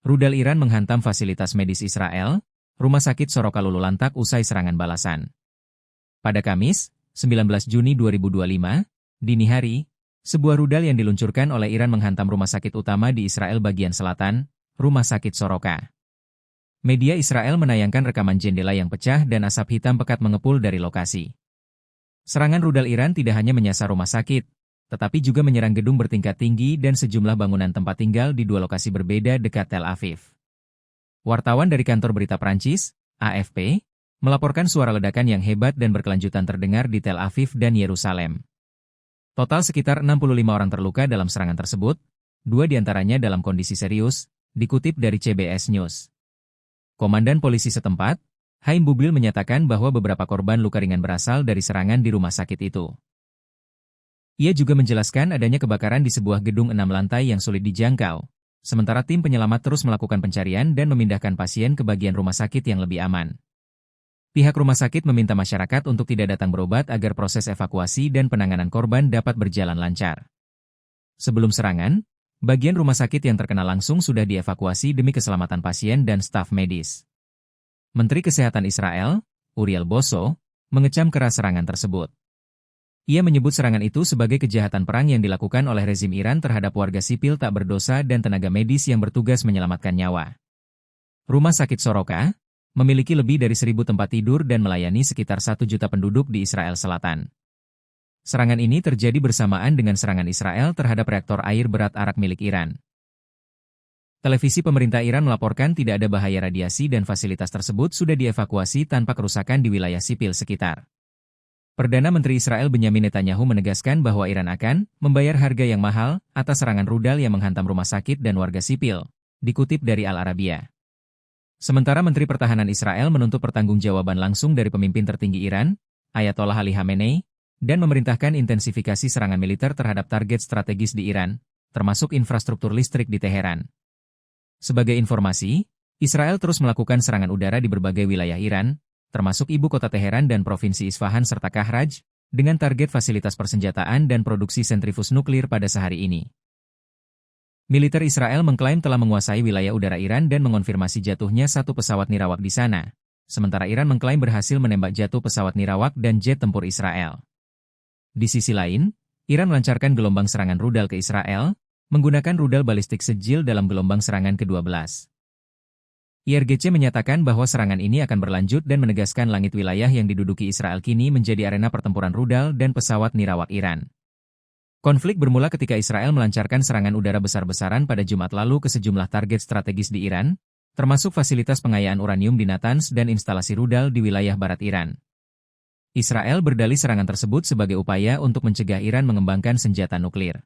Rudal Iran menghantam fasilitas medis Israel, Rumah Sakit Soroka lululantak usai serangan balasan. Pada Kamis, 19 Juni 2025, dini hari, sebuah rudal yang diluncurkan oleh Iran menghantam rumah sakit utama di Israel bagian selatan, Rumah Sakit Soroka. Media Israel menayangkan rekaman jendela yang pecah dan asap hitam pekat mengepul dari lokasi. Serangan rudal Iran tidak hanya menyasar rumah sakit, tetapi juga menyerang gedung bertingkat tinggi dan sejumlah bangunan tempat tinggal di dua lokasi berbeda dekat Tel Aviv. Wartawan dari kantor berita Prancis, AFP, melaporkan suara ledakan yang hebat dan berkelanjutan terdengar di Tel Aviv dan Yerusalem. Total sekitar 65 orang terluka dalam serangan tersebut, 2 diantaranya dalam kondisi serius, dikutip dari CBS News. Komandan polisi setempat, Haim Bubil menyatakan bahwa beberapa korban luka ringan berasal dari serangan di rumah sakit itu. Ia juga menjelaskan adanya kebakaran di sebuah gedung 6 lantai yang sulit dijangkau, sementara tim penyelamat terus melakukan pencarian dan memindahkan pasien ke bagian rumah sakit yang lebih aman. Pihak rumah sakit meminta masyarakat untuk tidak datang berobat agar proses evakuasi dan penanganan korban dapat berjalan lancar. Sebelum serangan, bagian rumah sakit yang terkena langsung sudah dievakuasi demi keselamatan pasien dan staf medis. Menteri Kesehatan Israel, Uriel Bosso, mengecam keras serangan tersebut. Ia menyebut serangan itu sebagai kejahatan perang yang dilakukan oleh rezim Iran terhadap warga sipil tak berdosa dan tenaga medis yang bertugas menyelamatkan nyawa. Rumah Sakit Soroka memiliki lebih dari 1.000 tempat tidur dan melayani sekitar 1 juta penduduk di Israel Selatan. Serangan ini terjadi bersamaan dengan serangan Israel terhadap reaktor air berat Arak milik Iran. Televisi pemerintah Iran melaporkan tidak ada bahaya radiasi dan fasilitas tersebut sudah dievakuasi tanpa kerusakan di wilayah sipil sekitar. Perdana Menteri Israel Benyamin Netanyahu menegaskan bahwa Iran akan membayar harga yang mahal atas serangan rudal yang menghantam rumah sakit dan warga sipil, dikutip dari Al Arabiya. Sementara Menteri Pertahanan Israel menuntut pertanggungjawaban langsung dari pemimpin tertinggi Iran, Ayatollah Ali Khamenei, dan memerintahkan intensifikasi serangan militer terhadap target strategis di Iran, termasuk infrastruktur listrik di Teheran. Sebagai informasi, Israel terus melakukan serangan udara di berbagai wilayah Iran, termasuk ibu kota Teheran dan provinsi Isfahan serta Kahraj, dengan target fasilitas persenjataan dan produksi sentrifus nuklir pada sehari ini. Militer Israel mengklaim telah menguasai wilayah udara Iran dan mengonfirmasi jatuhnya 1 pesawat nirawak di sana, sementara Iran mengklaim berhasil menembak jatuh pesawat nirawak dan jet tempur Israel. Di sisi lain, Iran melancarkan gelombang serangan rudal ke Israel, menggunakan rudal balistik Sejil dalam gelombang serangan ke-12. IRGC menyatakan bahwa serangan ini akan berlanjut dan menegaskan langit wilayah yang diduduki Israel kini menjadi arena pertempuran rudal dan pesawat nirawak Iran. Konflik bermula ketika Israel melancarkan serangan udara besar-besaran pada Jumat lalu ke sejumlah target strategis di Iran, termasuk fasilitas pengayaan uranium di Natanz dan instalasi rudal di wilayah barat Iran. Israel berdalih serangan tersebut sebagai upaya untuk mencegah Iran mengembangkan senjata nuklir.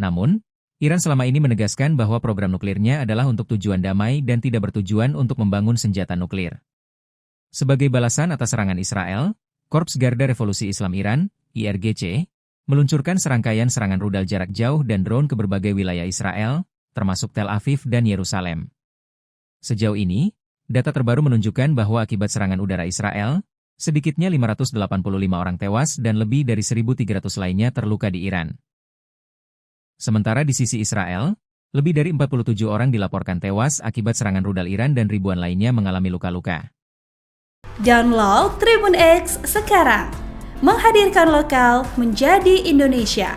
Namun, Iran selama ini menegaskan bahwa program nuklirnya adalah untuk tujuan damai dan tidak bertujuan untuk membangun senjata nuklir. Sebagai balasan atas serangan Israel, Korps Garda Revolusi Islam Iran, IRGC, meluncurkan serangkaian serangan rudal jarak jauh dan drone ke berbagai wilayah Israel, termasuk Tel Aviv dan Yerusalem. Sejauh ini, data terbaru menunjukkan bahwa akibat serangan udara Israel, sedikitnya 585 orang tewas dan lebih dari 1.300 lainnya terluka di Iran. Sementara di sisi Israel, lebih dari 47 orang dilaporkan tewas akibat serangan rudal Iran dan ribuan lainnya mengalami luka-luka. Download Tribun X sekarang, menghadirkan lokal menjadi Indonesia.